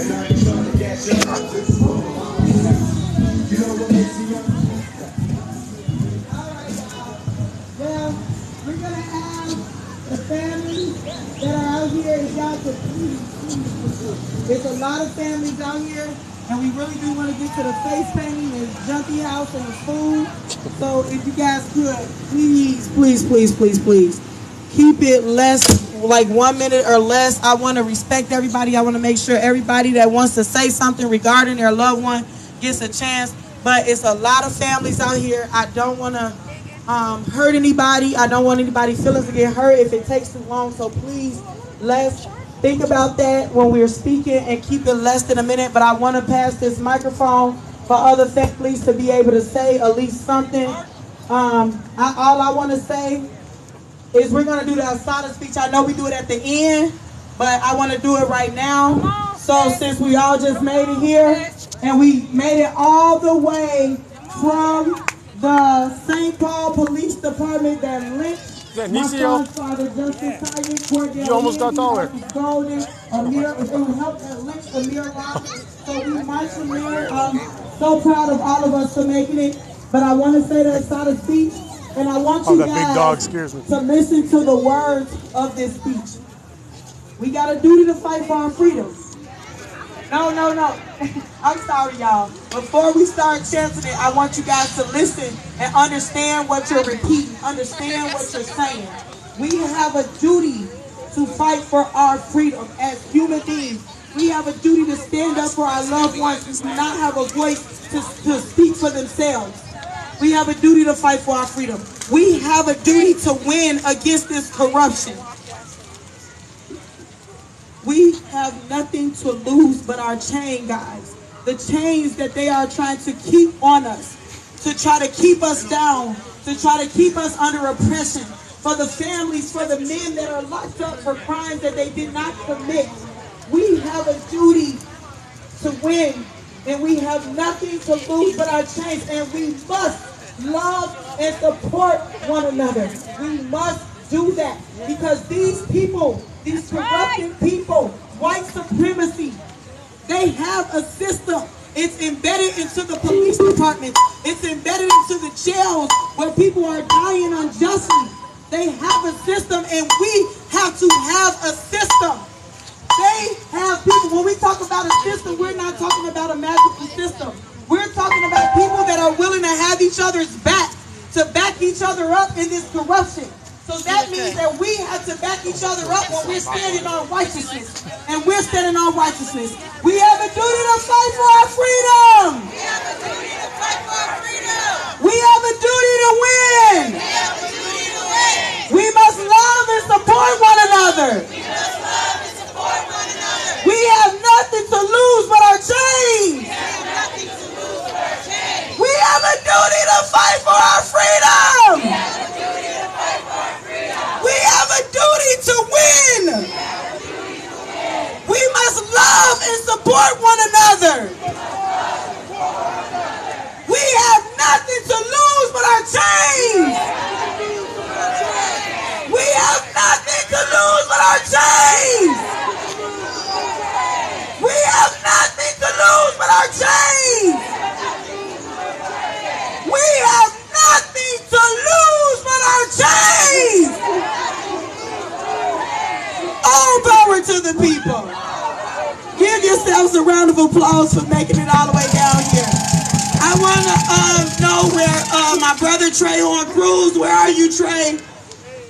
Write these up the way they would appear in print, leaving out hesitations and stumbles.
Well, we're going to have the families that are out here, if y'all could please. There's a lot of families out here, and we really do want to get to the face painting and junkie house and the food. So if you guys could, please, keep it less, like 1 minute or less. I want to respect everybody. I want to make sure everybody that wants to say something regarding their loved one gets a chance. But it's a lot of families out here. I don't want to hurt anybody. I don't want anybody's feelings to get hurt if it takes too long. So please, let's think about that when we're speaking and keep it less than a minute. But I want to pass this microphone for other families to be able to say at least something. All I want to say is we're going to do the Asada speech. I know we do it at the end, but I want to do it right now. So since we all just made it here, and we made it all the way from the St. Paul Police Department that lynched my son's father, Justice Sergeant Cordell. You almost got taller. Golden, Amir, who helped and lynched Amir Roberts. So we marched from there. I'm so proud of all of us for making it. But I want to say the Asada speech, and I want you guys to listen to the words of this speech. We got a duty to fight for our freedom. No. I'm sorry, y'all. Before we start chanting it, I want you guys to listen and understand what you're repeating. Understand what you're saying. We have a duty to fight for our freedom as human beings. We have a duty to stand up for our loved ones who do not have a voice to speak for themselves. We have a duty to fight for our freedom. We have a duty to win against this corruption. We have nothing to lose but our chain, guys. The chains that they are trying to keep on us, to try to keep us down, to try to keep us under oppression. For the families, for the men that are locked up for crimes that they did not commit. We have a duty to win, and we have nothing to lose but our chains, and we must love and support one another. We must do that because these people, these corrupted people, white supremacy, they have a system. It's embedded into the police department. It's embedded into the jails where people are dying unjustly. They have a system, and we have to have a system. They have people. When we talk about a system, we're not talking about a magical system. We're talking about people that are willing to have each other's back, to back each other up in this corruption. So that means that we have to back each other up when we're standing on righteousness. And we're standing on righteousness. We have a duty to fight for our freedom. We have a duty to fight for our freedom. We have a duty to win. We have a duty to win. We must love and support one another. We must love and support one another. We have nothing to lose but our chains. We have nothing to lose but our chains. We have a duty to fight for our freedom. We have a duty to fight for our freedom. We have a duty to win. We have a duty to win. We must love and support one another. We have nothing to lose but our chains. We have nothing to lose but our chains. We have nothing to lose but our chains. We have nothing to lose but our chains. All power to the people. Give yourselves a round of applause for making it all the way down here. I want to know where my brother Trayvon Cruz, where are you, Trey?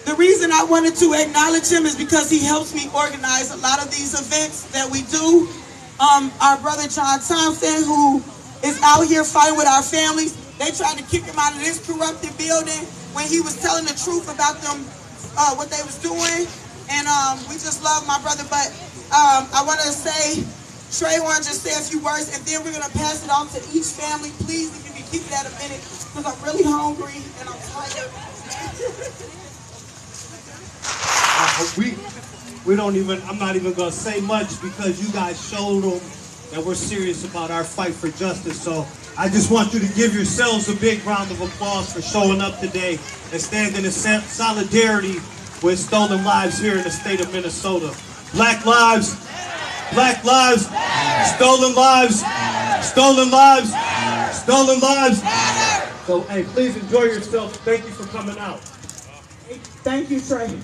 The reason I wanted to acknowledge him is because he helps me organize a lot of these events that we do. Our brother John Thompson, who is out here fighting with our families, they tried to kick him out of this corrupted building when he was telling the truth about them, what they was doing. And we just love my brother. But I want to say, Trayvon, just say a few words, and then we're going to pass it on to each family. Please, if you can keep that a minute, because I'm really hungry and I'm tired. We don't even, I'm not even going to say much because you guys showed them that we're serious about our fight for justice. So I just want you to give yourselves a big round of applause for showing up today and standing in solidarity with stolen lives here in the state of Minnesota. Black lives, Stolen lives. Stolen lives. Stolen lives. So, hey, please enjoy yourself. Thank you for coming out. Thank you, Trey.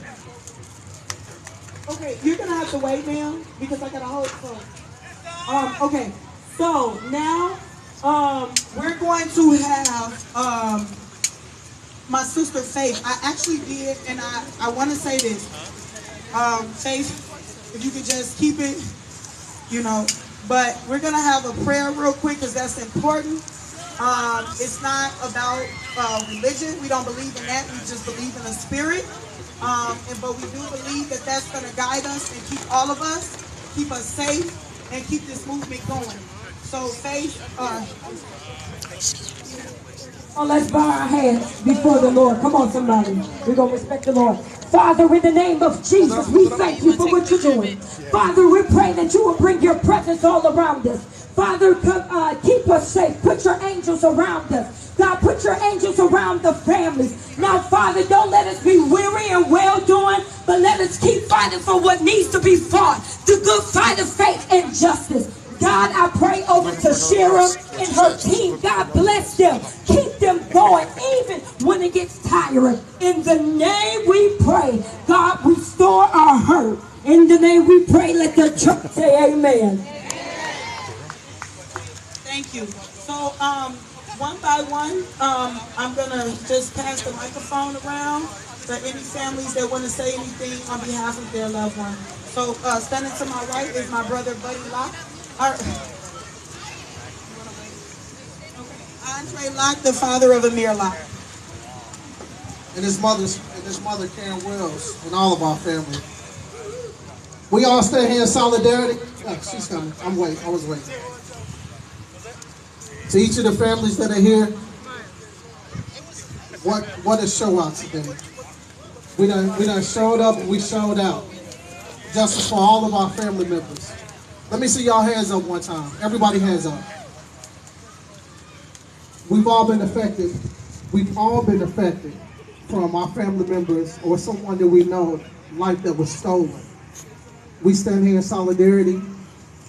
Okay, you're gonna have to wait, ma'am, because I gotta hold phone. Okay, so now we're going to have my sister Faith. I actually did, and I want to say this. Faith, if you could just keep it, you know. But we're gonna have a prayer real quick because that's important. It's not about religion. We don't believe in that. We just believe in the spirit. But we do believe that that's going to guide us and keep all of us, keep us safe, and keep this movement going. So, Faith. Let's bow our heads before the Lord. Come on, somebody. We're going to respect the Lord. Father, in the name of Jesus, we thank you for what you're doing. Father, we pray that you will bring your presence all around us. Father, keep us safe. Put your angels around us. God, put your angels around the families. Now, Father, don't let us be weary and well-doing, but let us keep fighting for what needs to be fought. The good fight of faith and justice. God, I pray over to Shira and her team. God, bless them. Keep them going, even when it gets tiring. In the name we pray. God, restore our hurt. In the name we pray. Let the church say amen. Thank you. So, one by one, I'm going to just pass the microphone around for any families that want to say anything on behalf of their loved one. So, standing to my right is my brother, Buddy Locke. Andre Locke, the father of Amir Locke. And his mother, Karen Wells, and all of our family. We all stand here in solidarity. Oh, she's coming. I was waiting. To each of the families that are here, what a show out today. We done showed up and we showed out. Justice for all of our family members. Let me see y'all hands up one time. Everybody hands up. We've all been affected. We've all been affected from our family members or someone that we know, life that was stolen. We stand here in solidarity.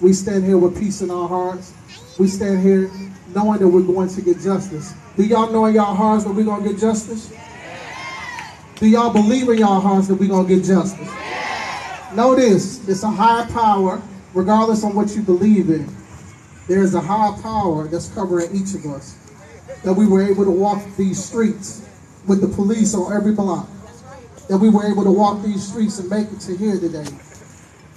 We stand here with peace in our hearts. We stand here knowing that we're going to get justice. Do y'all know in y'all hearts that we're going to get justice? Do y'all believe in y'all hearts that we're going to get justice? Know this, it's a higher power, regardless of what you believe in. There is a higher power that's covering each of us. That we were able to walk these streets with the police on every block. That we were able to walk these streets and make it to here today.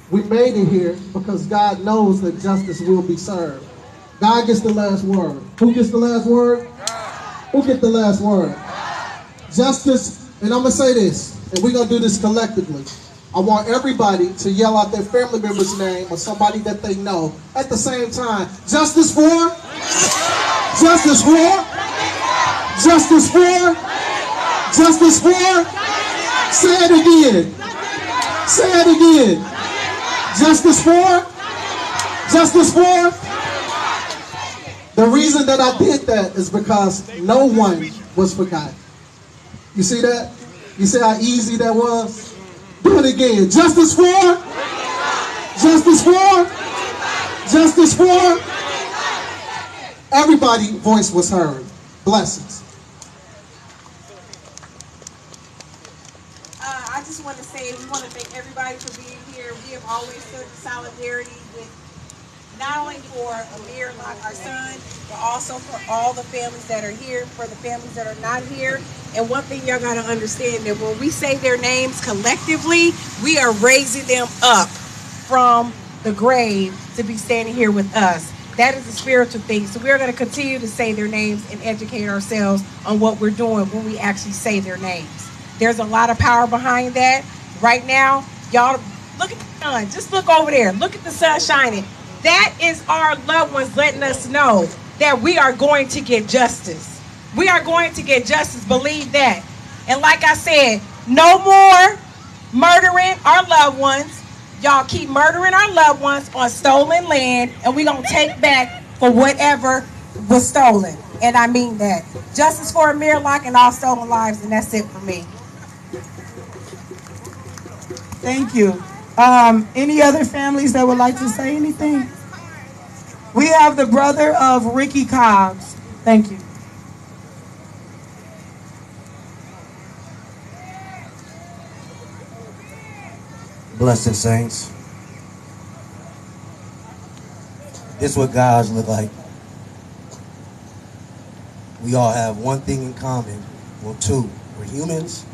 We made it here because God knows that justice will be served. God gets the last word. Who gets the last word? Who gets the last word? Justice, and I'm going to say this, and we're going to do this collectively. I want everybody to yell out their family member's name or somebody that they know at the same time. Justice for? Justice for? Justice for? Justice for? Say it again. Say it again. Justice for? Justice for? The reason that I did that is because no one was forgotten. You see that? You see how easy that was? Do it again. Justice for? Justice for? Justice for? Everybody's voice was heard. Blessings. I just want to say we want to thank everybody for being here. We have always stood in solidarity with not only for Amir Locke, our son, but also for all the families that are here, for the families that are not here. And one thing y'all got to understand, that when we say their names collectively, we are raising them up from the grave to be standing here with us. That is a spiritual thing. So we're going to continue to say their names and educate ourselves on what we're doing when we actually say their names. There's a lot of power behind that. Right now, y'all, look at the sun. Just look over there. Look at the sun shining. That is our loved ones letting us know that we are going to get justice. We are going to get justice. Believe that. And like I said, no more murdering our loved ones. Y'all keep murdering our loved ones on stolen land, and we're going to take back for whatever was stolen. And I mean that. Justice for Amir Locke and all stolen lives, and that's it for me. Thank you. Any other families that would like to say anything? We have the brother of Ricky Cobbs. Thank you. Blessed saints. This is what guys look like. We all have one thing in common. Well, two. We're humans,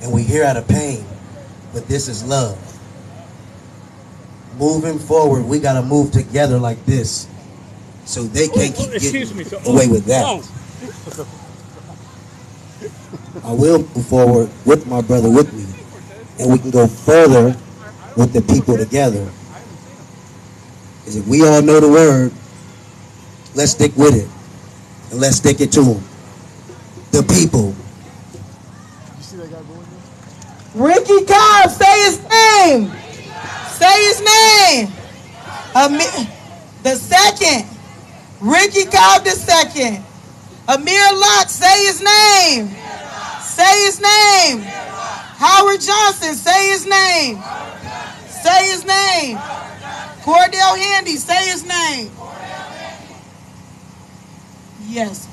and we're here out of pain. But this is love. Moving forward, we gotta move together like this, so they can't keep getting away with that. I will move forward with my brother with me, and we can go further with the people together. Because if we all know the word, let's stick with it, and let's stick it to them. The people. Ricky Cobb, say his name. Say his name. The second. Ricky Cobb the second. Amir Locke, say his name. Say his name. Howard Johnson, say his name. Say his name. Cordell Handy, say his name. Yes.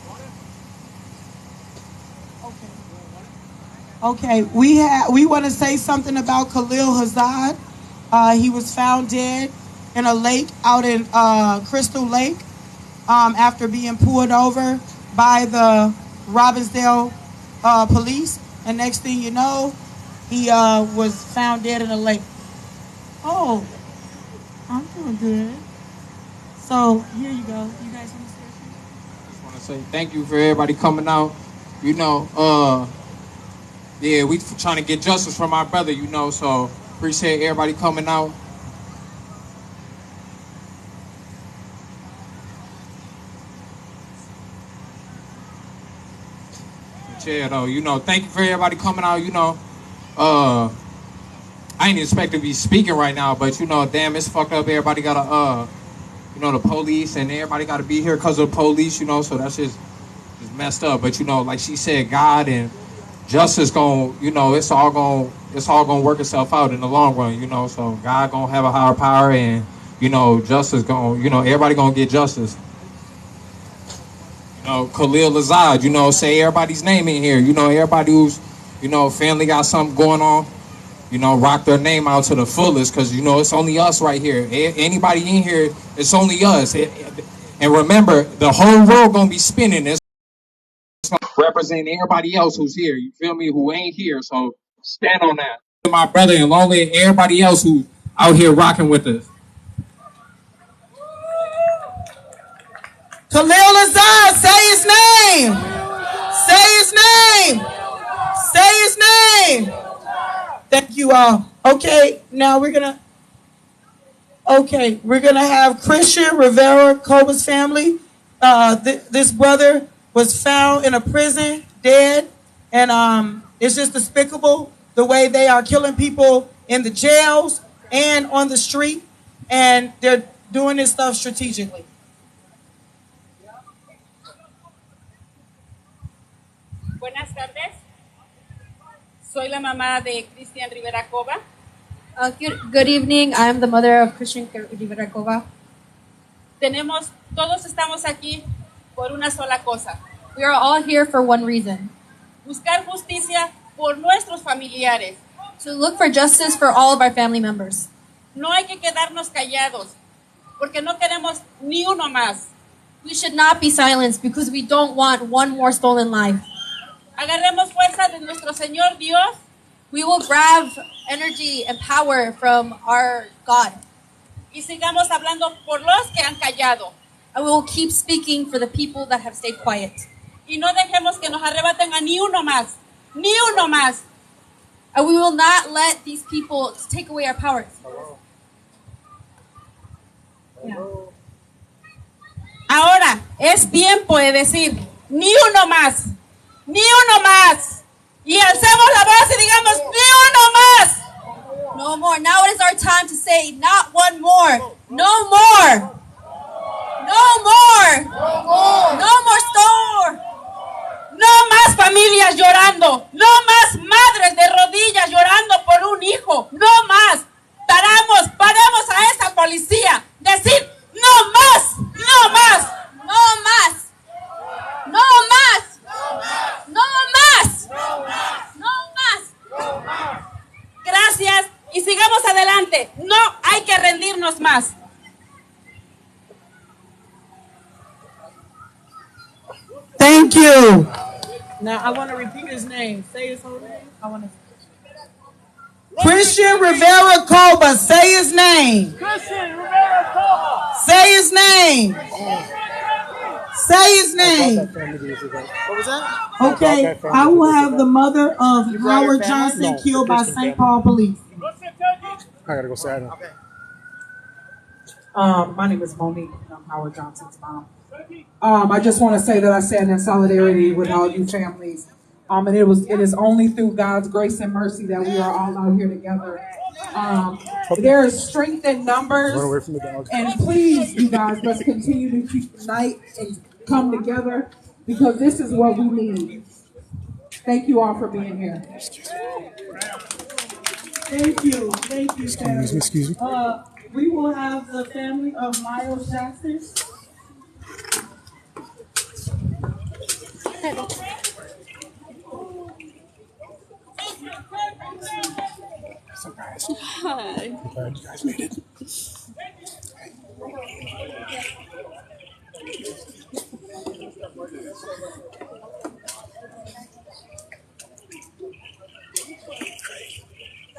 Okay, we want to say something about Khalil Hazard. He was found dead in a lake out in Crystal Lake after being pulled over by the Robbinsdale police. And next thing you know, he was found dead in a lake. Oh, I'm doing good. So here you go. You guys want to say anything? I just want to say thank you for everybody coming out. You know, yeah, we trying to get justice from our brother, you know, so appreciate everybody coming out. Yeah, though, you know, thank you for everybody coming out, you know. I ain't expect to be speaking right now, but, you know, damn, it's fucked up. Everybody gotta, you know, the police and everybody gotta be here because of the police, you know, so that's just messed up. But, you know, like she said, God and justice gonna, you know, it's all gonna work itself out in the long run, you know. So God gonna have a higher power, and you know, justice gonna, you know, everybody gonna get justice. You know, Khalil Azad, you know, say everybody's name in here. You know, everybody who's, you know, family got something going on, you know, rock their name out to the fullest, because you know it's only us right here. Anybody in here, it's only us. And remember, the whole world gonna be spinning. It's representing everybody else who's here, you feel me, who ain't here, so stand on that. My brother and long and everybody else who's out here rocking with us. Khalil Azad, say his name. Say his name. Say his name. Thank you all. Okay, now we're gonna have Christian Rivera Coba's family. This brother was found in a prison, dead, and it's just despicable the way they are killing people in the jails and on the street, and they're doing this stuff strategically. Buenas tardes. Soy la mamá de Cristian Rivera Cova. Good evening. I am the mother of Christian Rivera Cova. Todos estamos aquí por una sola cosa. We are all here for one reason. Buscar justicia por nuestros familiares. To look for justice for all of our family members. No hay que quedarnos callados, porque no queremos ni uno más. We should not be silenced because we don't want one more stolen life. Agarremos fuerza de nuestro Señor Dios. We will grab energy and power from our God. Y sigamos hablando por los que han callado. And we will keep speaking for the people that have stayed quiet. Y no dejemos que nos arrebaten a ni uno más. Ni uno más. And we will not let these people take away our powers. Yeah. Ahora es tiempo de decir, ni uno más. Ni uno más. Y alcemos la voz y digamos, ni uno más. No more. Now it is our time to say, not one more. No more. No more. No more store. No más familias llorando. No más madres de rodillas llorando por un hijo. No más. Paramos a esa policía. Decir, no más. queremos más. Thank you. Now I want to repeat his name. Say his whole name. I want to. Christian Rivera Coba. Say his name. Christian Rivera Coba. Say his name. Say his name. What was that? Okay, I will have the mother of Howard Johnson killed by St. Paul police. I gotta go say it. My name is Monique, and I'm Howard Johnson's mom. I just want to say that I stand in solidarity with all you families. And it is only through God's grace and mercy that we are all out here together. There is strength in numbers. And please, you guys, let's continue to unite and come together because this is what we need. Thank you all for being here. Thank you. Thank you, Sarah. Excuse me. We will have the family of Miles Jackson. Hi. I'm glad you guys made it.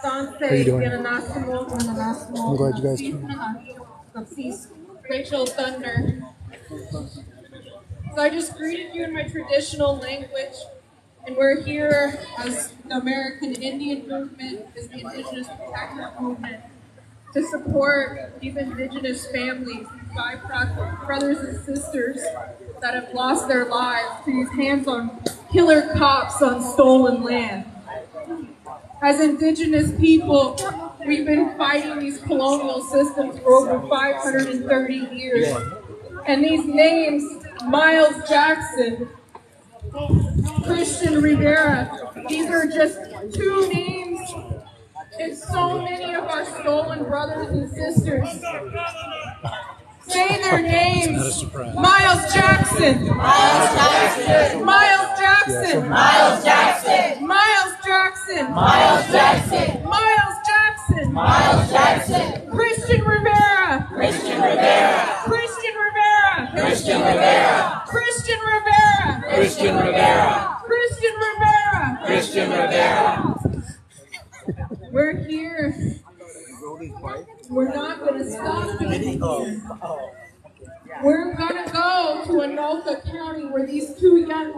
Daunte I'm glad you guys came. Rachel Thunder. So I just greeted you in my traditional language, and we're here as the American Indian Movement, as the Indigenous Protector Movement, to support these Indigenous families, these BIPOC brothers and sisters that have lost their lives to these hands-on killer cops on stolen land. As Indigenous people, we've been fighting these colonial systems for over 530 years. And these names, Miles Jackson, Christian Rivera, these are just two names in so many of our stolen brothers and sisters. Say their names. Miles Jackson. Miles Jackson. Miles Jackson. Miles Jackson. Miles Jackson. Miles Jackson. Miles Jackson. Miles Jackson. Christian Rivera. Christian Rivera. Christian Rivera. Christian Rivera. Christian Rivera. Christian Rivera. Christian Rivera. Christian Rivera. We're here. We're not going to stop being here. We're going to go to Anoka County where these two young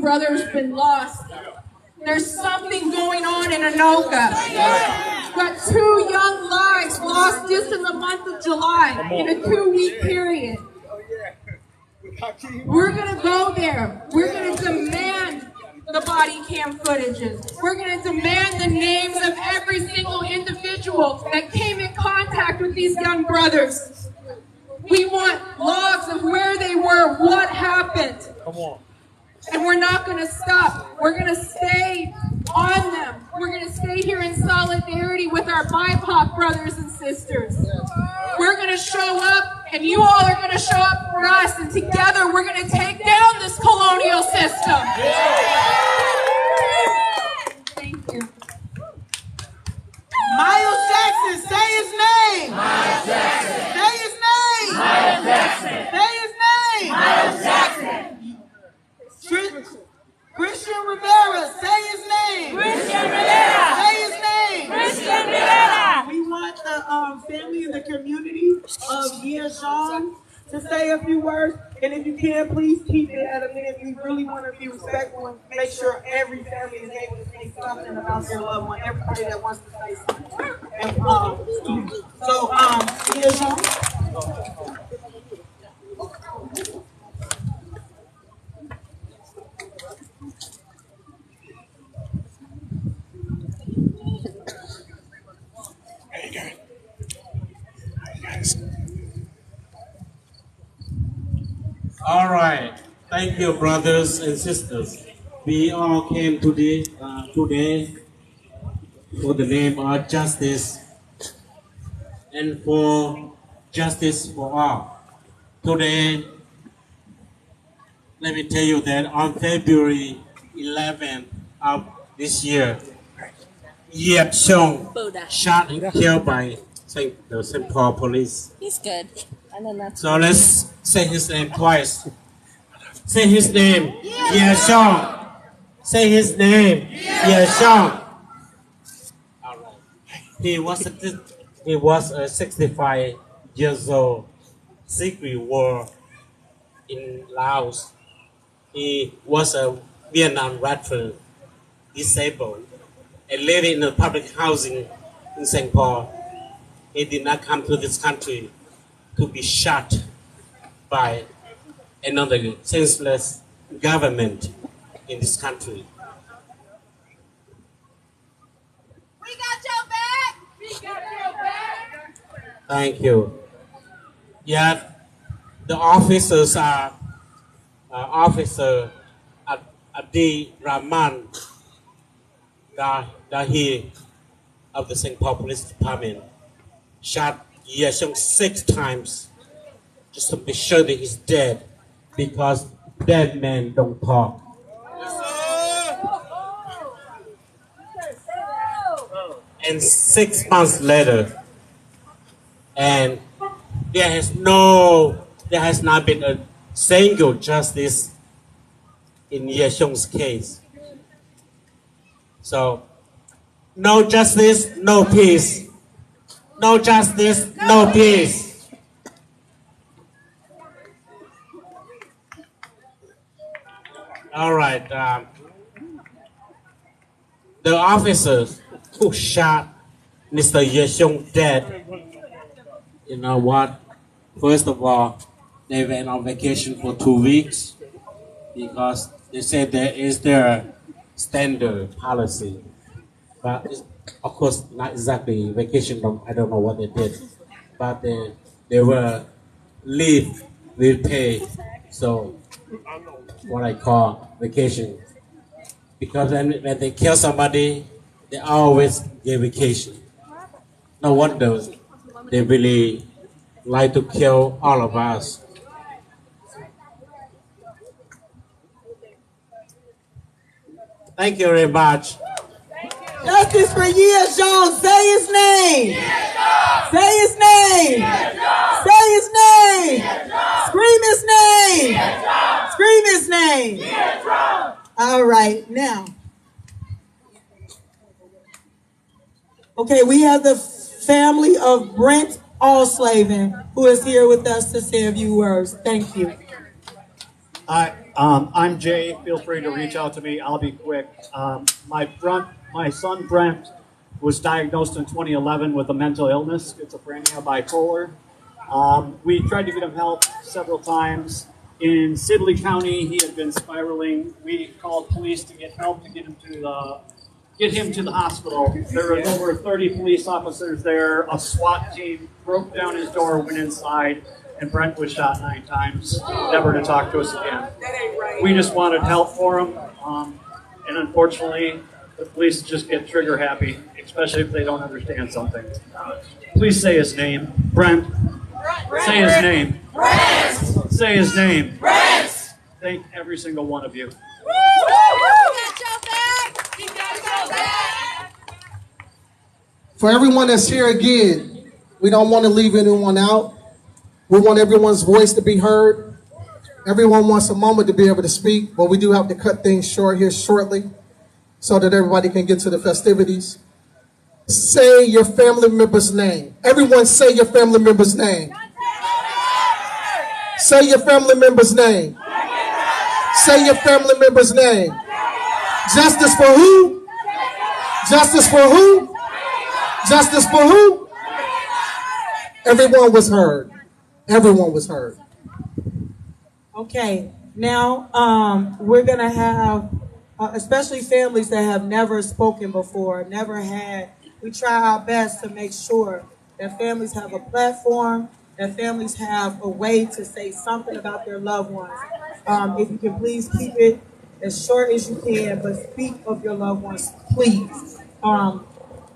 brothers have been lost. There's something going on in Anoka. We've got two young lives lost just in the month of July in a 2-week period. We're going to go there. We're going to demand the body cam footages. We're going to demand the names of every single individual that came in contact with these young brothers. We want logs of where they were, what happened. Come on. And we're not going to stop. We're going to stay on them. We're going to stay here in solidarity with our BIPOC brothers and sisters. We're going to show up, and you all are going to show up for us, and together we're going to take down this colonial system. Thank you. Miles Jackson, say his name. Miles Jackson. Say his name. Miles Jackson. Say his name. Miles Jackson. Christian Rivera, say his name. Christian Rivera. Say his name. Christian Rivera. We want the family and the community of Gia Sean to say a few words. And if you can, please keep it at a minute. We really want to be respectful and make sure every family is able to say something about their loved one. Everybody that wants to say something. And, Gia Sean. All right. Thank you, brothers and sisters. We all came today for the name of justice and for justice for all. Today, let me tell you that on February 11th of this year, Yep Chong shot and killed by the St. Paul police. He's good. I know that. So let's say his name twice. Say his name. Yeah, Sean. Say his name. Yeah, Sean. All right. He was 65 years old. Secret war in Laos. He was a Vietnam veteran, disabled, and living in a public housing in St. Paul. He did not come to this country to be shot by another senseless government in this country. We got your back. We got your back. Thank you. Yeah, the officers are Officer Adi Rahman Dahi of the St. Paul Police Department shot Ye Xiong 6 times just to be sure that he's dead, because dead men don't talk. And 6 months later, and there has not been a single justice in Ye Xiong's case. So, no justice, no peace. No justice, no peace. All right. The officers who shot Mr. Ye Xiong dead, you know what? First of all, they went on vacation for 2 weeks because they said there is their standard policy. But it's, of course, not exactly vacation. I don't know what they did. But they were leave with pay. So, what I call vacation. Because when they kill somebody, they always get vacation. No wonder they really like to kill all of us. Thank you very much. Justice for Ye Xiong. Say his name. Say his name. Say his name. Scream his name. Scream his name. All right, now. Okay, we have the family of Brent Allslaven, who is here with us to say a few words. Thank you. Hi, I'm Jay. Feel free to reach out to me. I'll be quick. My son Brent was diagnosed in 2011 with a mental illness, schizophrenia, bipolar. We tried to get him help several times. In Sibley County, he had been spiraling. We called police to get help to get him to the hospital. There were over 30 police officers there. A SWAT team broke down his door, went inside, and Brent was shot 9 times, never to talk to us again. We just wanted help for him, and unfortunately, the police just get trigger happy, especially if they don't understand something. Please say his name. Brent. Say his name. Brent. Say his name. Brent. Thank every single one of you. For everyone that's here again, we don't want to leave anyone out. We want everyone's voice to be heard. Everyone wants a moment to be able to speak, but we do have to cut things short here shortly so that everybody can get to the festivities. Say your family member's name. Everyone say your family member's name. Say your family member's name. Say your family member's name. Justice for who? Justice for who? Justice for who? Everyone was heard. Everyone was heard. Okay, now we're going to have, especially families that have never spoken before, never had, we try our best to make sure that families have a platform, that families have a way to say something about their loved ones. If you can please keep it as short as you can, but speak of your loved ones, please.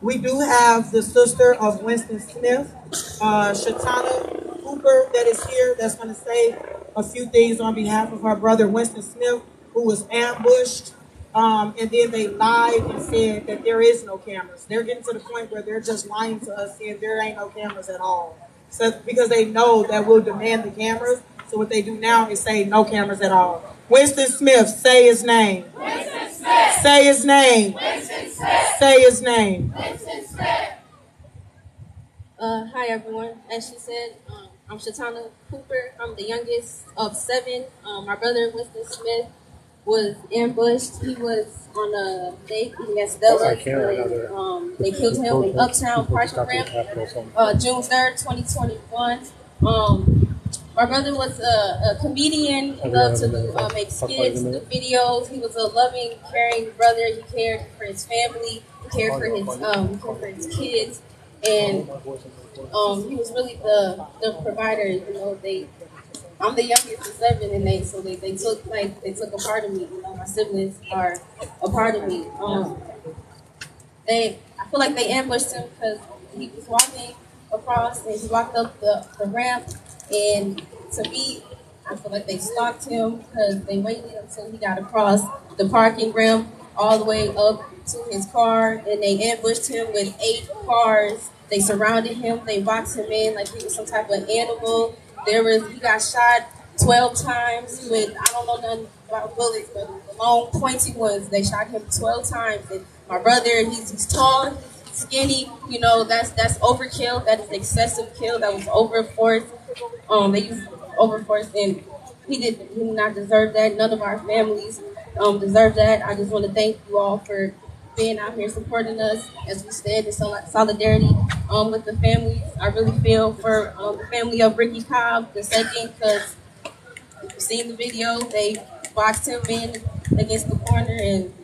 We do have the sister of Winston Smith, Shatana Cooper, that is here, that's going to say a few things on behalf of her brother Winston Smith, who was ambushed and then they lied and said that there is no cameras. They're getting to the point where they're just lying to us saying there ain't no cameras at all. So because they know that we'll demand the cameras. So what they do now is say no cameras at all. Winston Smith, say his name. Winston Smith. Say his name. Winston Smith. Say his name. Winston Smith. Hi everyone. As she said, I'm Shatana Cooper. I'm the youngest of 7. My brother Winston Smith was ambushed. He was on a date eating at Stella. They killed him in Uptown Parking Ramp, June 3rd, 2021. My brother was a comedian. He loved to make skits, do videos. He was a loving, caring brother. He cared for his family. He cared for his kids, and he was really the provider. You know, I'm the youngest of 7, and they took a part of me. You know, my siblings are a part of me. I feel like they ambushed him because he was walking across, and he walked up the ramp. And to me, I feel like they stalked him because they waited until he got across the parking ramp all the way up to his car, and they ambushed him with 8 cars. They surrounded him. They boxed him in like he was some type of animal. He got shot 12 times with, I don't know nothing about bullets, but the long pointy ones. They shot him 12 times. And my brother, he's tall, skinny. You know, that's overkill. That is excessive kill. That was overforce. They used overforce, and he did not deserve that. None of our families deserve that. I just want to thank you all for being out here supporting us as we stand in solidarity with the families. I really feel for the family of Ricky Cobb II, because you've seen the video. They boxed him in against the corner, and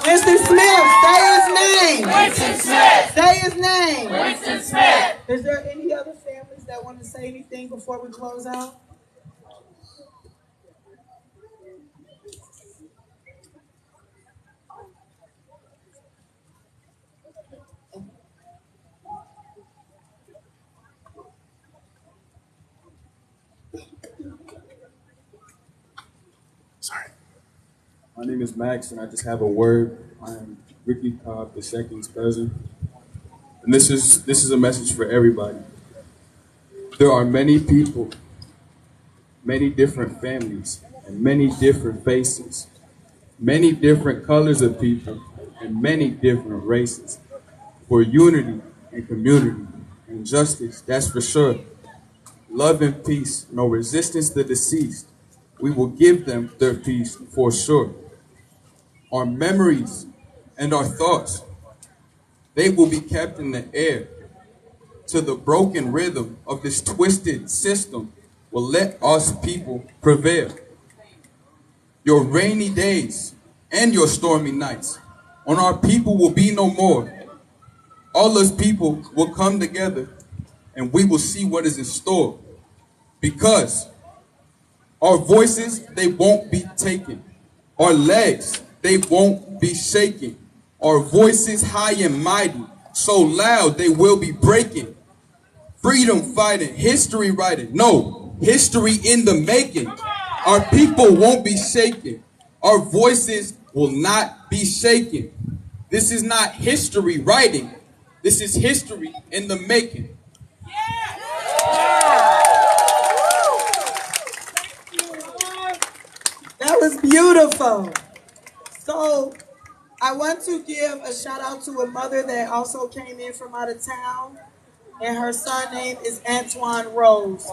Winston Smith, say his name. Winston Smith. Say his name. Winston Smith. Is there any other families that want to say anything before we close out? Sorry. My name is Max, and I just have a word. I am Ricky Cobb II's cousin, and this is a message for everybody. There are many people, many different families, and many different faces, many different colors of people, and many different races. For unity and community and justice, that's for sure. Love and peace, no resistance to the deceased. We will give them their peace for sure. Our memories and our thoughts, they will be kept in the air. To the broken rhythm of this twisted system will let us people prevail. Your rainy days and your stormy nights on our people will be no more. All us people will come together, and we will see what is in store. Because our voices, they won't be taken. Our legs, they won't be shaken. Our voices high and mighty, so loud they will be breaking. Freedom fighting, history writing, no, history in the making. Our people won't be shaken. Our voices will not be shaken. This is not history writing. This is history in the making. That was beautiful. So I want to give a shout out to a mother that also came in from out of town, and her son name is Antoine Rose.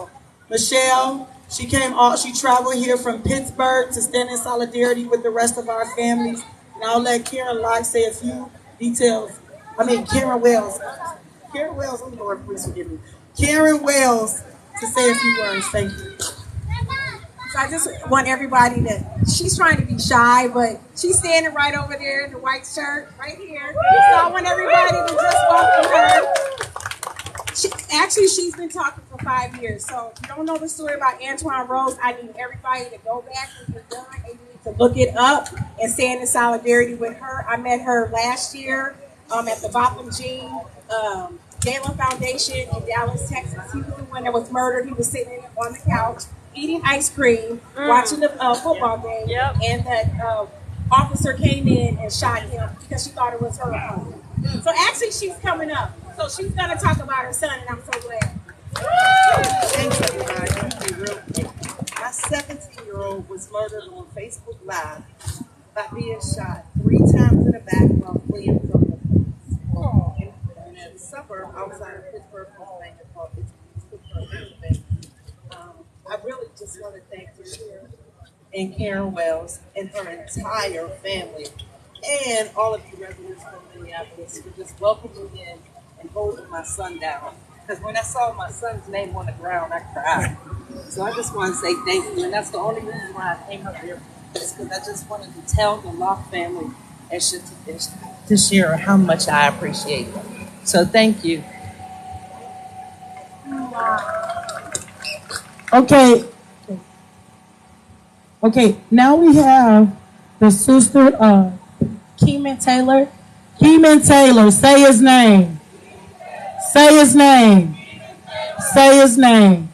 Michelle, she traveled here from Pittsburgh to stand in solidarity with the rest of our families. And I'll let Karen Locke say a few details. Karen Wells. Karen Wells, oh Lord, please forgive me. Karen Wells to say a few words. Thank you. So I just want everybody she's trying to be shy, but she's standing right over there in the white shirt, right here. So I want everybody to just welcome her. She's been talking for 5 years. So if you don't know the story about Antoine Rose, I need everybody to go back when you're done and you need to look it up and stand in solidarity with her. I met her last year at the Botham Jean Galen Foundation in Dallas, Texas. He was the one that was murdered. He was sitting on the couch. eating ice cream, watching the football game, and that officer came in and shot him because she thought it was her opponent. So actually, she's coming up. So she's going to talk about her son, and I'm so glad. Thanks, everybody. Real quick. My 17-year-old was murdered on Facebook Live by being shot 3 times in the back while fleeing from the police. In a suburb outside of Pittsburgh, Pennsylvania, called Pittsburgh, Pennsylvania. I really just want to thank the sheriff and Karen Wells and her entire family and all of you residents from Minneapolis for just welcoming me in and holding my son down. Because when I saw my son's name on the ground, I cried. So I just want to say thank you. And that's the only reason why I came up here, is because I just wanted to tell the Locke family and to share how much I appreciate them. So thank you. Okay, now we have the sister of Keeman Taylor. Keeman Taylor, say his name. Say his name. Say his name.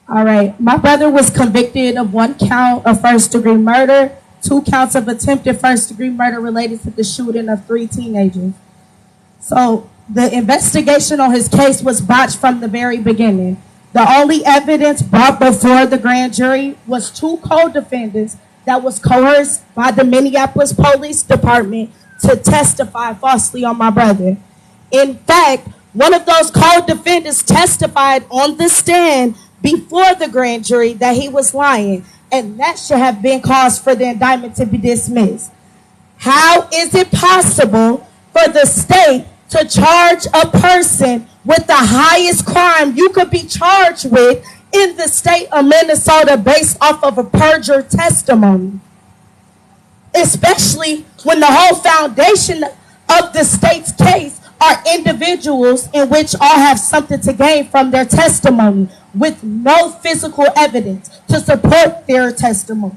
All right. My brother was convicted of 1 count of first-degree murder, 2 counts of attempted first-degree murder related to the shooting of 3 teenagers. So the investigation on his case was botched from the very beginning. The only evidence brought before the grand jury was 2 co-defendants that was coerced by the Minneapolis Police Department to testify falsely on my brother. In fact, one of those co-defendants testified on the stand before the grand jury that he was lying, and that should have been cause for the indictment to be dismissed. How is it possible for the state to charge a person with the highest crime you could be charged with in the state of Minnesota based off of a perjured testimony? Especially when the whole foundation of the state's case are individuals in which all have something to gain from their testimony with no physical evidence to support their testimony.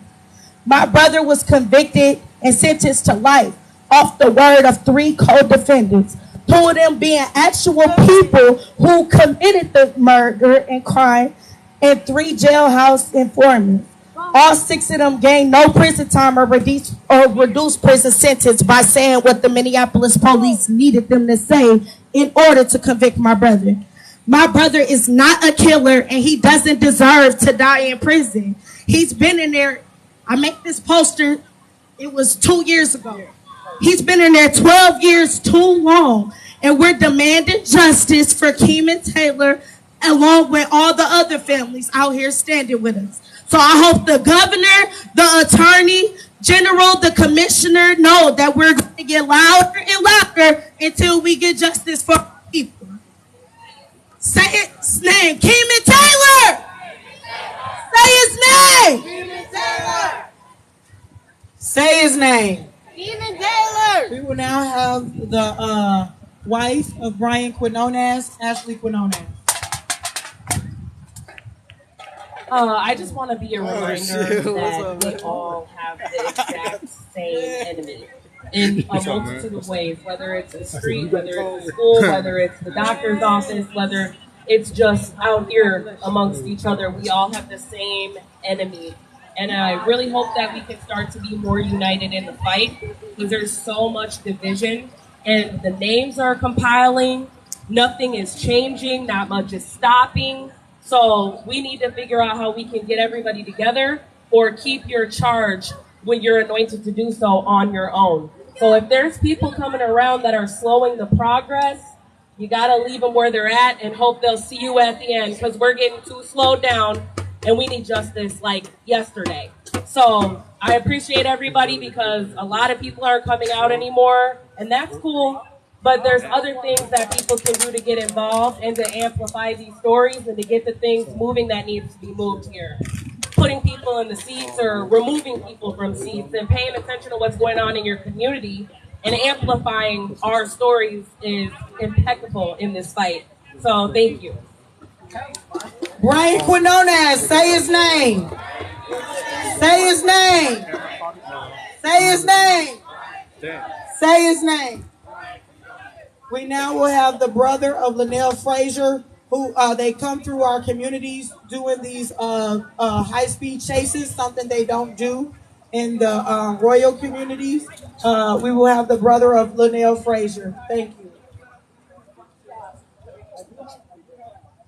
My brother was convicted and sentenced to life off the word of 3 co-defendants, 2 of them being actual people who committed the murder and crime, and 3 jailhouse informants. All 6 of them gained no prison time or reduced prison sentence by saying what the Minneapolis police needed them to say in order to convict my brother. My brother is not a killer, and he doesn't deserve to die in prison. He's been in there. I made this poster, it was 2 years ago. He's been in there 12 years too long, and we're demanding justice for Keeman Taylor along with all the other families out here standing with us. So I hope the governor, the attorney general, the commissioner know that we're going to get louder and louder until we get justice for people. Say his name, Keeman Taylor. Say his name. Keeman Taylor. Say his name. Keeman Taylor. We will now have the wife of Brian Quinones, Ashley Quinones. I just want to be a reminder that we all have the exact same enemy in a multitude of ways, whether it's the street, whether it's the school, whether it's the doctor's office, whether it's just out here amongst each other. We all have the same enemy. And I really hope that we can start to be more united in the fight, because there's so much division and the names are compiling. Nothing is changing. Not much is stopping. So we need to figure out how we can get everybody together or keep your charge when you're anointed to do so on your own. So if there's people coming around that are slowing the progress, you got to leave them where they're at and hope they'll see you at the end, because we're getting too slowed down and we need justice like yesterday. So I appreciate everybody, because a lot of people aren't coming out anymore, and that's cool. But there's other things that people can do to get involved and to amplify these stories and to get the things moving that needs to be moved here. Putting people in the seats or removing people from seats and paying attention to what's going on in your community and amplifying our stories is impeccable in this fight. So thank you. Brian Quinones, say his name. Say his name. Say his name. Say his name. We now will have the brother of Linnell Frazier, who they come through our communities doing these high-speed chases, something they don't do in the royal communities. We will have the brother of Linnell Frazier. Thank you.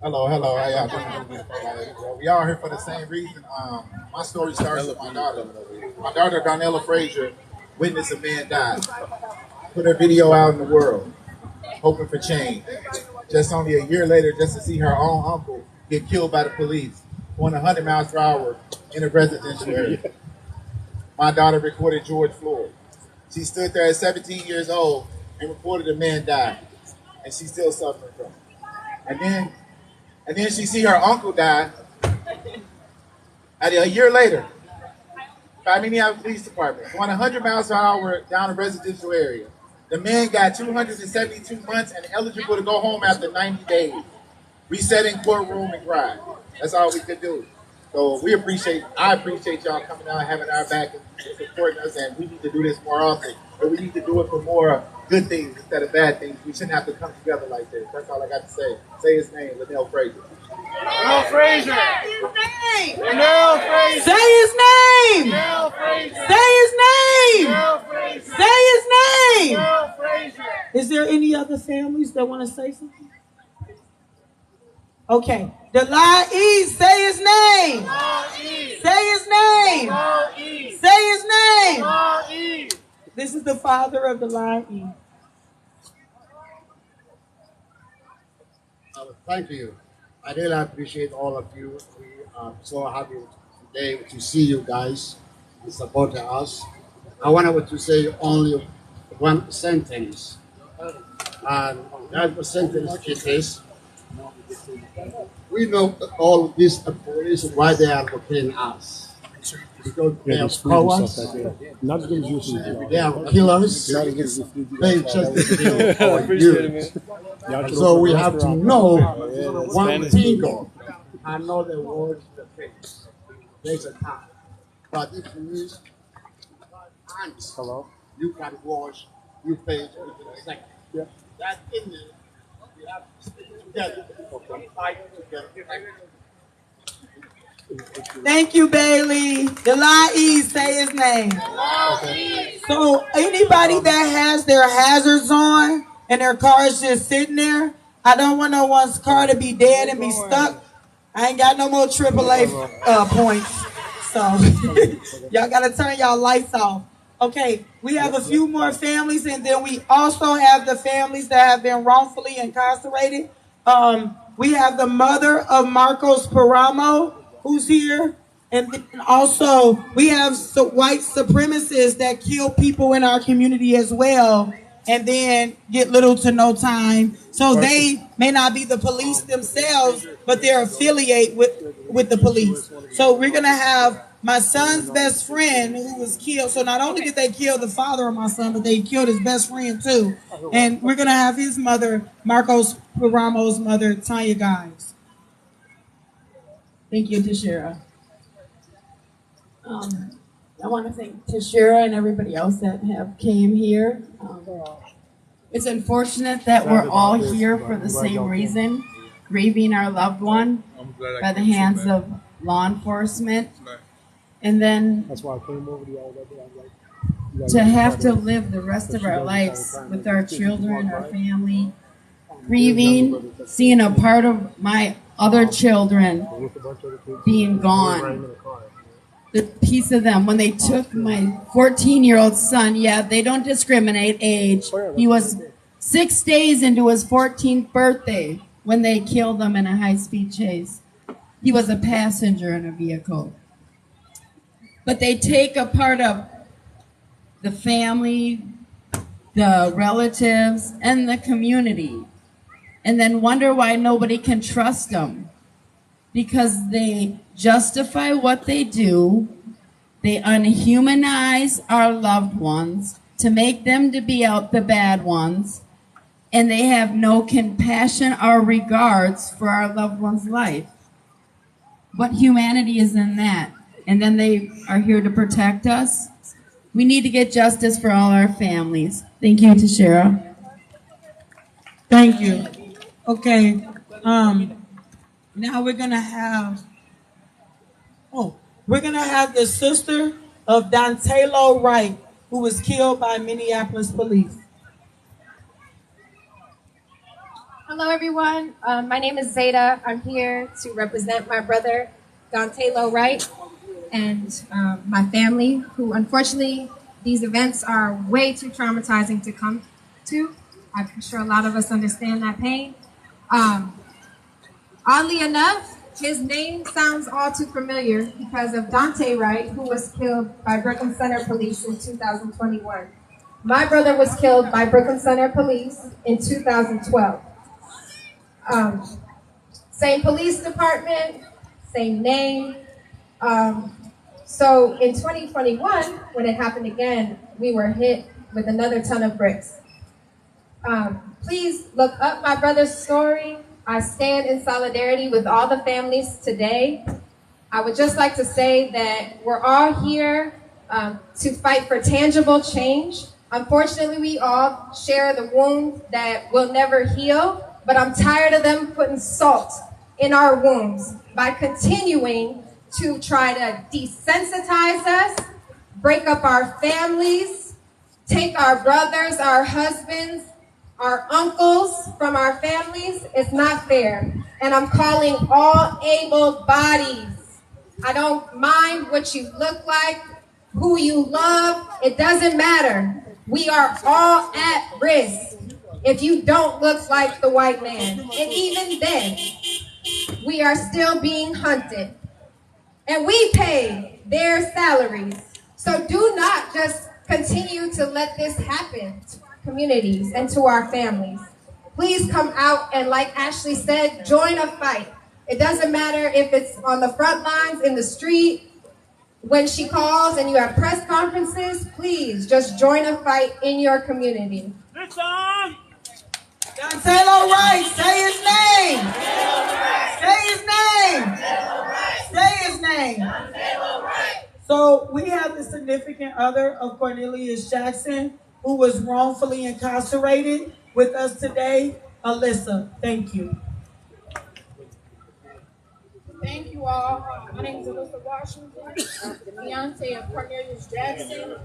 Hello, how y'all doing? We all here for the same reason. My story starts with my daughter. My daughter, Daunte Frazier, witnessed a man die. Put her video out in the world, hoping for change. Just only a year later, just to see her own uncle get killed by the police, going 100 miles per hour in a residential area. My daughter recorded George Floyd. She stood there at 17 years old and recorded a man die, and she's still suffering from it. And then she see her uncle die. A year later, by Minneapolis Police Department, going 100 miles per hour down a residential area. The man got 272 months and eligible to go home after 90 days. We sat in courtroom and cried. That's all we could do. So I appreciate y'all coming out, having our back and supporting us, and we need to do this more often. But we need to do it for more good things instead of bad things. We shouldn't have to come together like this. That's all I got to say. Say his name, Linnell Frazier. Linnell Frazier. Say his name. Linnell Frazier. Say his name. Linnell Frazier. Say his name. Linnell Frazier. Say his name. Linnell Frazier. Is there any other families that want to say something? Okay. Delai, say his name. Say his name. Say his name. This is the father of Delai. Thank you. I really appreciate all of you. We are so happy today to see you guys and support us. I wanted to say only one sentence. And that sentence is this. We know all these police why they are looking at us. Because they are cowards, they are killers, they just kill our youth. So we have to know one thing and know the word the face. There's a time. But if you use hands, you can wash your face within a second. That in there, we have to stick together and fight together. Thank you, Bailey. Delai, say his name. So anybody that has their hazards on and their car is just sitting there, I don't want no one's car to be dead and be stuck. I ain't got no more AAA points. So y'all got to turn y'all lights off. Okay, we have a few more families, and then we also have the families that have been wrongfully incarcerated. We have the mother of Marcos Paramo, who's here. And then also, we have white supremacists that kill people in our community as well, and then get little to no time. So they may not be the police themselves, but they're affiliated with the police. So we're going to have my son's best friend who was killed. So not only did they kill the father of my son, but they killed his best friend too. And we're going to have his mother, Marcos Paramo's mother, Tanya Guys. Thank you, Tashira. I want to thank Tashira and everybody else that have came here. It's unfortunate that we're all here for the same reason, grieving our loved one by the hands of law enforcement. And then to have to live the rest of our lives with our children, our family, grieving, seeing a part of my other children being gone. The piece of them, when they took my 14-year-old son, yeah, they don't discriminate age. He was 6 days into his 14th birthday when they killed him in a high-speed chase. He was a passenger in a vehicle. But they take a part of the family, the relatives, and the community, and then wonder why nobody can trust them. Because they justify what they do, they unhumanize our loved ones to make them to be out the bad ones, and they have no compassion or regards for our loved one's life. What humanity is in that? And then they are here to protect us. We need to get justice for all our families. Thank you, Tashira. Thank you. Okay. Now we're gonna have the sister of Daunte Wright, who was killed by Minneapolis police. Hello, everyone. My name is Zeta. I'm here to represent my brother, Daunte Wright, and my family, who unfortunately, these events are way too traumatizing to come to. I'm sure a lot of us understand that pain. Oddly enough, his name sounds all too familiar because of Daunte Wright, who was killed by Brooklyn Center Police in 2021. My brother was killed by Brooklyn Center Police in 2012. Same police department, same name. So in 2021, when it happened again, we were hit with another ton of bricks. Please look up my brother's story. I stand in solidarity with all the families today. I would just like to say that we're all here to fight for tangible change. Unfortunately, we all share the wound that will never heal, but I'm tired of them putting salt in our wounds by continuing to try to desensitize us, break up our families, take our brothers, our husbands, our uncles from our families. It's not fair. And I'm calling all able bodies. I don't mind what you look like, who you love. It doesn't matter. We are all at risk if you don't look like the white man. And even then, we are still being hunted. And we pay their salaries. So do not just continue to let this happen to communities and to our families. Please come out and, like Ashley said, join a fight. It doesn't matter if it's on the front lines, in the street, when she calls and you have press conferences, please just join a fight in your community. Daunte Wright, say his name. Say his name. Say his name. So we have the significant other of Cornelius Jackson, who was wrongfully incarcerated, with us today. Alyssa, thank you. Thank you all. My name is Alyssa Washington, the fiance of Cornelius Jackson.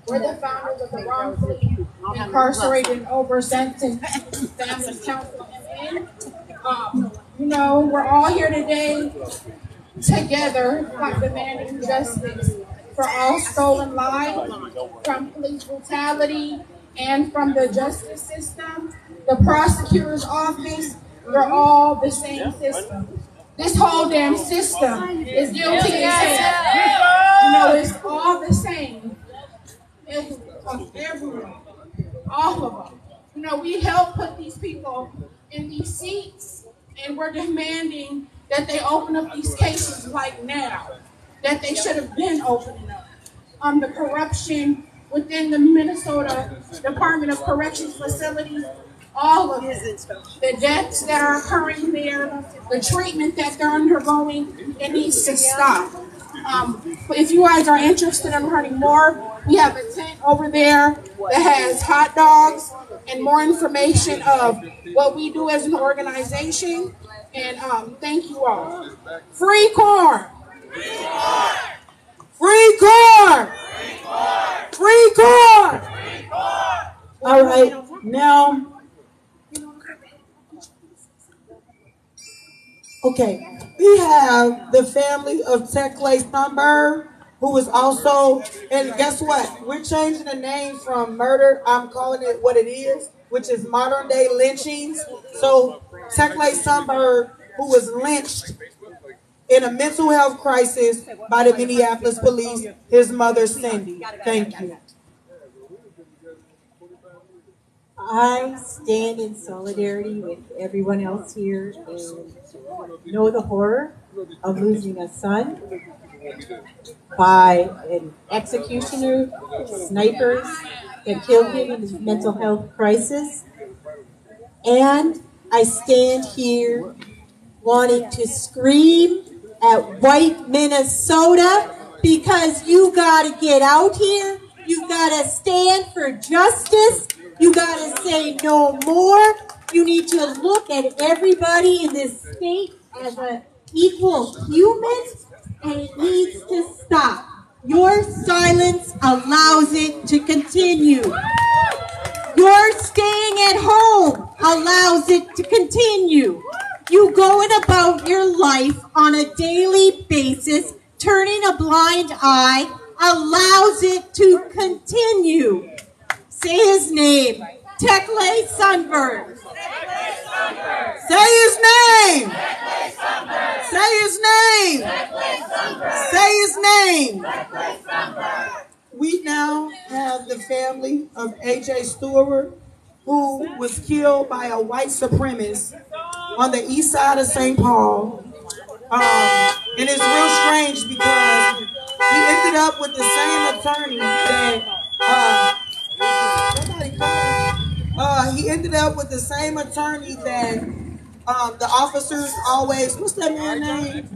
We're the founders of the wrongfully incarcerated and over-sentenced Families Council MN. We're all here today together demanding justice for all stolen lives from police brutality and from the justice system, the prosecutor's office. We're all the same system. This whole damn system is guilty as hell. It's all the same. It's everyone, all of them. We helped put these people in these seats, and we're demanding that they open up these cases like now, that they should have been opening up. The corruption within the Minnesota Department of Corrections facilities, all of it, the deaths that are occurring there, the treatment that they're undergoing, it needs to stop. If you guys are interested in learning more, we have a tent over there that has hot dogs and more information of what we do as an organization. And thank you all. Free corn! Free corn! Free corn! All right, now. Okay, we have the family of Tekle Thunberg, who is also, and guess what? We're changing the name from murder. I'm calling it what it is, which is modern day lynchings. So Tekle Thunberg, who was lynched in a mental health crisis by the Minneapolis police, his mother Cindy. Thank you. I stand in solidarity with everyone else here and know the horror of losing a son by an executioner, snipers that killed him in his mental health crisis. And I stand here wanting to scream at white Minnesota, because you got to get out here. You got to stand for justice. You got to say no more. You need to look at everybody in this state as an equal human, and it needs to stop. Your silence allows it to continue. Your staying at home allows it to continue. You going about your life on a daily basis, turning a blind eye, allows it to continue. Say his name. Tekle Sunburn. Say his name. Say his name. Say his name. We now have the family of A.J. Stewart, who was killed by a white supremacist on the east side of St. Paul. And it's real strange because he ended up with the same attorney that he ended up with the same attorney that the officers always, what's that man's name?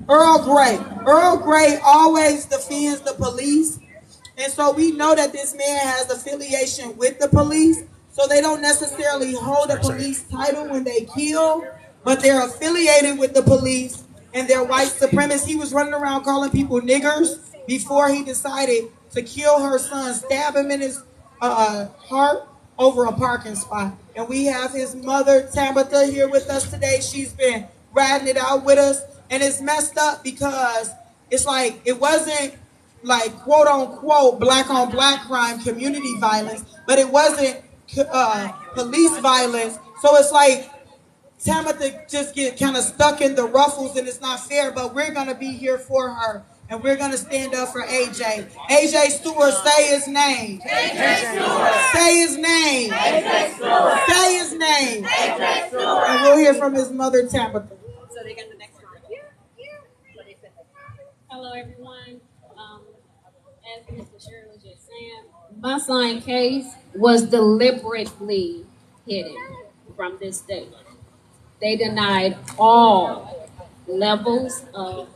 Earl Grey. Earl Grey always defends the police. And so we know that this man has affiliation with the police. So they don't necessarily hold a police title when they kill, but they're affiliated with the police and they're white supremacists. He was running around calling people niggers before he decided to kill her son, stab him in his heart over a parking spot. And we have his mother, Tabitha, here with us today. She's been riding it out with us. And it's messed up because it's like, it wasn't like quote unquote black on black crime, community violence, but it wasn't police violence. So it's like Tabitha just get kind of stuck in the ruffles and it's not fair, but we're going to be here for her. And we're going to stand up for AJ. AJ Stewart, say his name. AJ Stewart. Say his name. AJ Stewart. Say his name. AJ Stewart. And we'll hear from his mother, Tabitha. So they got the next one. Hello, everyone. As Mr. Sherry was just saying, my son case was deliberately hidden from this state. They denied all levels of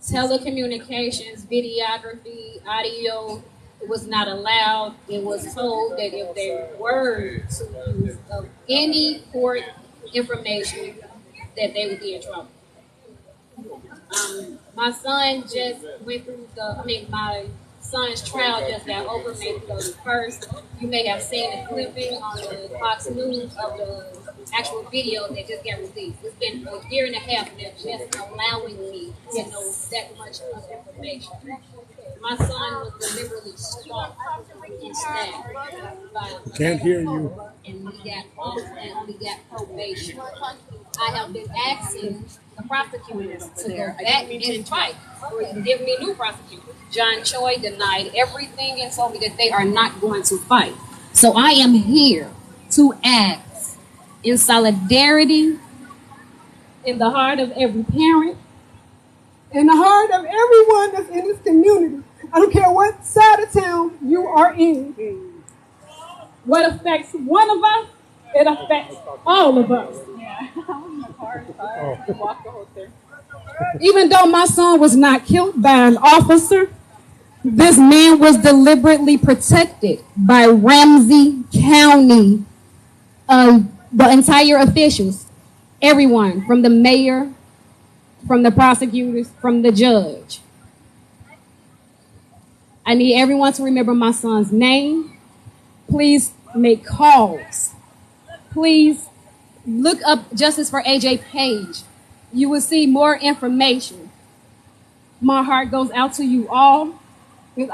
telecommunications, videography, audio. It was not allowed. It was told that if they were to use of any court information, that they would be in trouble. My son just went through my son's trial just got over May 31st. You may have seen a clipping on the Fox News of the actual video that just got released. It's been a year and a half now just allowing me to know that much of information. My son was deliberately stalked and stabbed by Can't hear you. And we got off and we got probation. I have been asking the prosecutors to go back and fight or even give me a new prosecutor. John Choi denied everything and told me that they are not going to fight. So I am here to ask in solidarity in the heart of every parent, in the heart of everyone that's in this community. I don't care what side of town you are in. What affects one of us, it affects all of us. Even though my son was not killed by an officer, this man was deliberately protected by Ramsey County, the entire officials, everyone, from the mayor, from the prosecutors, from the judge. I need everyone to remember my son's name. Please make calls. Please look up Justice for AJ page. You will see more information. My heart goes out to you all. Because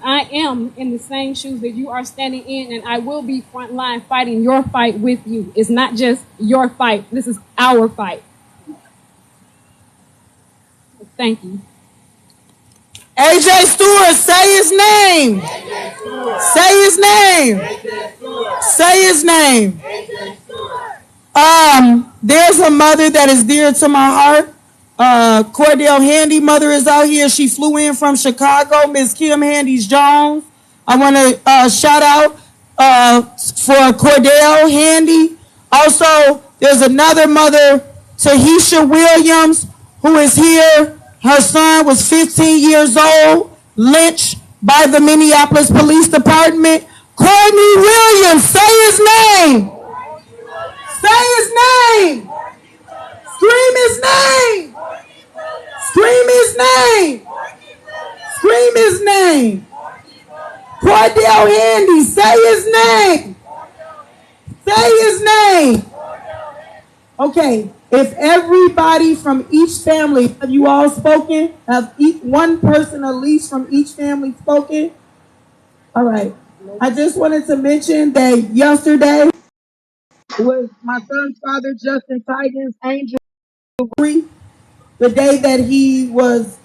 I am in the same shoes that you are standing in, and I will be frontline fighting your fight with you. It's not just your fight. This is our fight. Thank you. AJ Stewart, say his name. Say his name. Say his name. There's a mother that is dear to my heart. Cordell Handy, mother is out here. She flew in from Chicago, Miss Kim Handy's Jones. I want to shout out for Cordell Handy. Also, there's another mother, Tahisha Williams, who is here. Her son was 15 years old, lynched by the Minneapolis Police Department. Courtney Williams, say his name. so handy. Say his name. Say his name. Okay, if everybody from each family, have you all spoken? Have one person at least from each family spoken? All right. I just wanted to mention that yesterday was my son's father, Justin Tigan's angel, the day that he was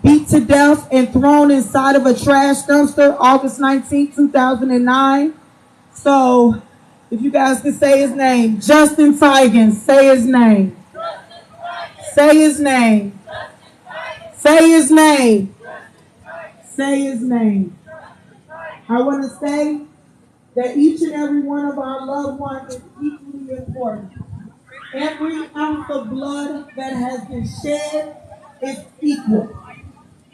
beat to death and thrown inside of a trash dumpster, August 19, 2009. So, if you guys could say his name, Justin Tigan, say his name. Say his name. Say his name. Say his name. I want to say that each and every one of our loved ones is equally important. Every ounce of blood that has been shed is equal.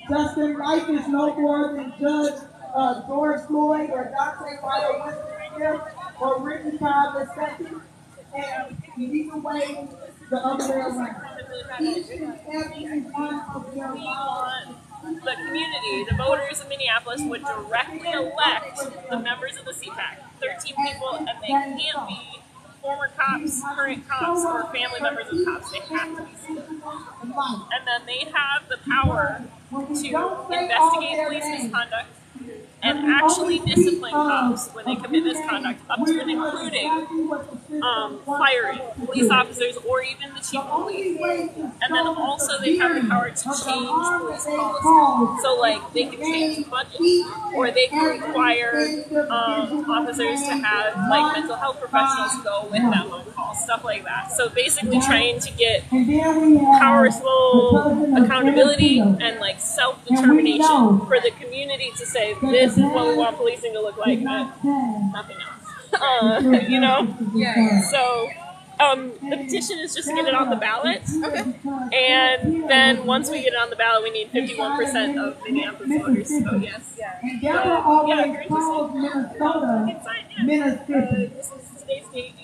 Justin's life is no more than Judge George Floyd or Daunte Wright or Ricky Cobb II, and either way, the other way around. Each and every one of their lives. The community, the voters of Minneapolis would directly elect the members of the CPAC, 13 people, and they can't be former cops, current cops, or family members of cops. They have to be citizens. And then they have the power to investigate police misconduct and actually discipline cops when they commit misconduct, up to and including firing police officers or even the chief of police. And then also they have the power to change police policy. So like they can change the budget, or they can require officers to have like mental health professionals go with them on calls, stuff like that. So basically trying to get powerful accountability and like self-determination for the community to say this is what we want policing to look like, and nothing else. You know? Yeah. So the petition is just to get it on the ballot. Okay. And then once we get it on the ballot, we need 51% of Minneapolis voters to vote yes. Yeah. And Deborah always calls Minnesota, Mississippi. This is today's date.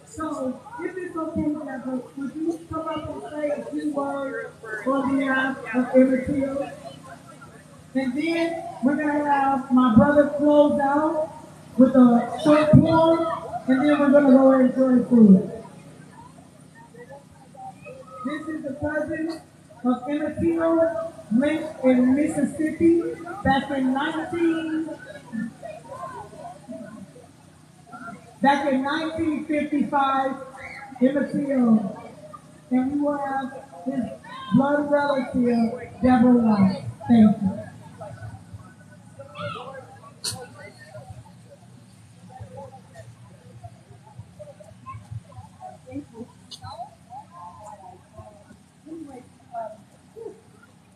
So, if it's okay, Deborah, would you come up and say a few words on behalf of every. And then we're going to have my brother close out with a short poem, and then we're going to go and enjoy food. This is the president of Emmett lynched in Mississippi back in 1955, Emmett Till. And we will have his blood relative, Deborah Wright. Thank you.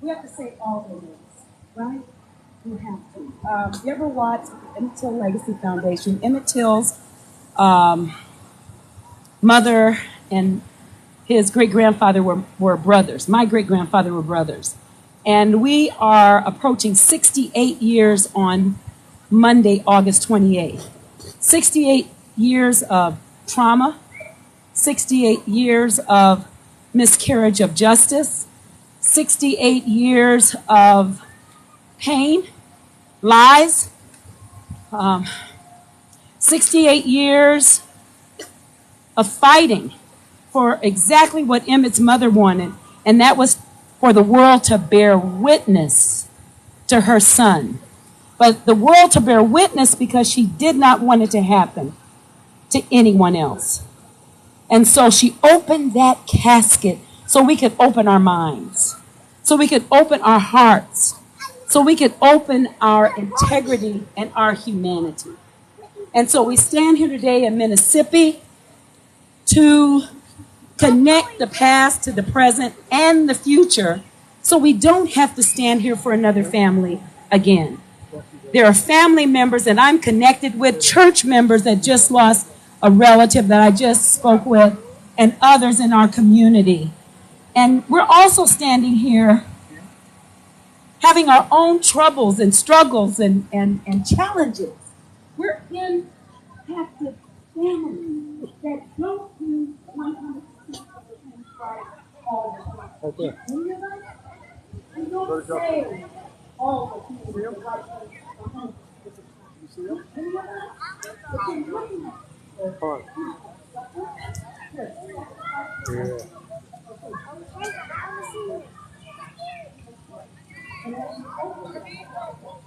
We have to say all the names, right? We have to. Deborah Watts, Emmett Till Legacy Foundation. Emmett Till's mother and his great-grandfather were brothers. My great-grandfather were brothers. And we are approaching 68 years on Monday, August 28th. 68 years of trauma, 68 years of miscarriage of justice, 68 years of pain, lies, 68 years of fighting for exactly what Emmett's mother wanted, and that was for the world to bear witness to her son. But the world to bear witness because she did not want it to happen to anyone else. And so she opened that casket so we could open our minds, so we could open our hearts, so we could open our integrity and our humanity. And so we stand here today in Mississippi to connect the past to the present and the future so we don't have to stand here for another family again. There are family members that I'm connected with, church members that just lost a relative that I just spoke with, and others in our community. And we're also standing here having our own troubles and struggles and challenges. We're in captive families that don't do Right there. You see him? Fine. Yeah.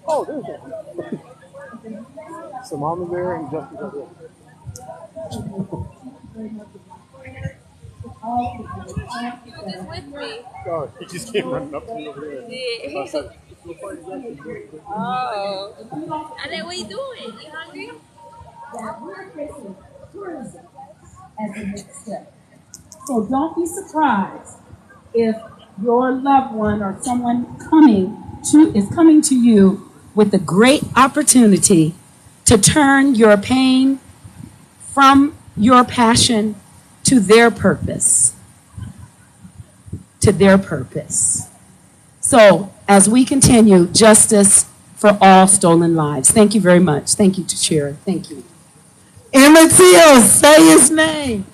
Oh, there's that. So Mama there and Justice up there. You were just with me. Oh, he just came running up to me over there. Yeah. Oh. And then what you doing? You hungry? We're facing tourism as the next step. So don't be surprised if your loved one or someone is coming to you with a great opportunity to turn your pain from your passion to their purpose. To their purpose. So as we continue, justice for all stolen lives. Thank you very much. Thank you, Chair. Thank you. Emmett Till, say his name.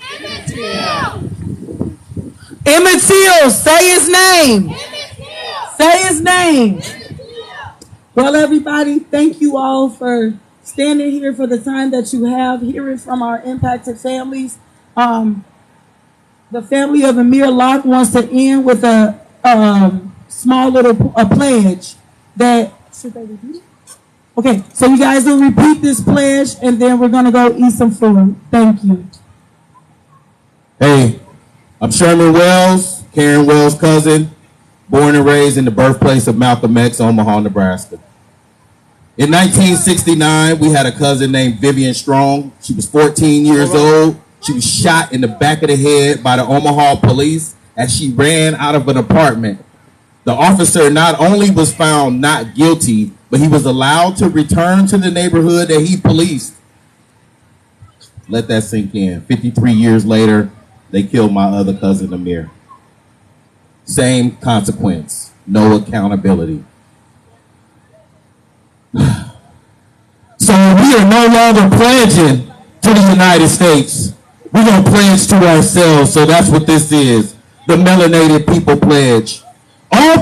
Emmett Till, say his name. Say his name. Well, everybody, thank you all for standing here for the time that you have, hearing from our impacted families. The family of Amir Locke wants to end with a small little pledge that, should they repeat it? Okay, so you guys will repeat this pledge, and then we're going to go eat some food. Thank you. Hey, I'm Sherman Wells, Karen Wells' cousin, born and raised in the birthplace of Malcolm X, Omaha, Nebraska. In 1969, we had a cousin named Vivian Strong. She was 14 years old. She was shot in the back of the head by the Omaha police as she ran out of an apartment. The officer not only was found not guilty, but he was allowed to return to the neighborhood that he policed. Let that sink in. 53 years later, they killed my other cousin, Amir. Same consequence, no accountability. So we are no longer pledging to the United States. We're going to pledge to ourselves. So that's what this is, the Melanated People Pledge. All